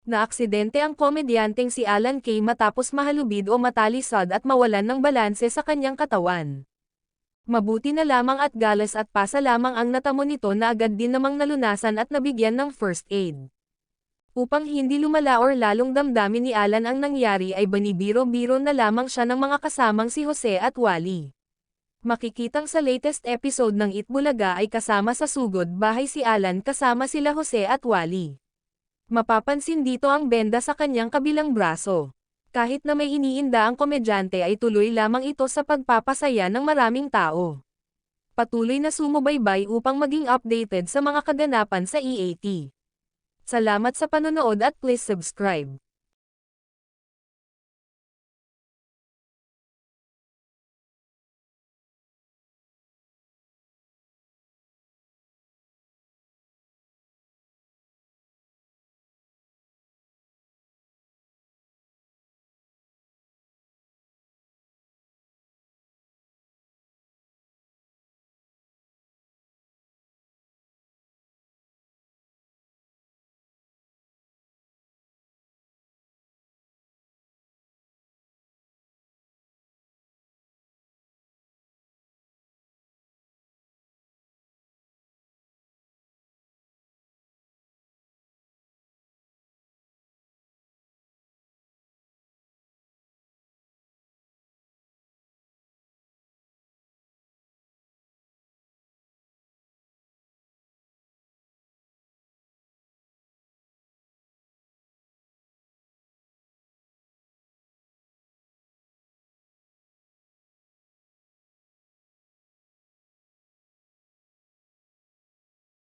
Naaksidente ang komedyanteng si Alan Kay matapos mahalubid o matalisod at mawalan ng balanse sa kanyang katawan. Mabuti na lamang at galas at pasa lamang ang natamo nito na agad din namang nalunasan at nabigyan ng first aid. Upang hindi lumala or lalong damdamin ni Alan ang nangyari ay banibiro-biro na lamang siya ng mga kasamang si Jose at Wally. Makikitang sa latest episode ng Itbulaga ay kasama sa sugod bahay si Alan kasama sila Jose at Wally. Mapapansin dito ang benda sa kanyang kabilang braso. Kahit na may iniinda ang komedyante ay tuloy lamang ito sa pagpapasaya ng maraming tao. Patuloy na sumubaybay upang maging updated sa mga kaganapan sa EAT. Salamat sa panonood at please subscribe.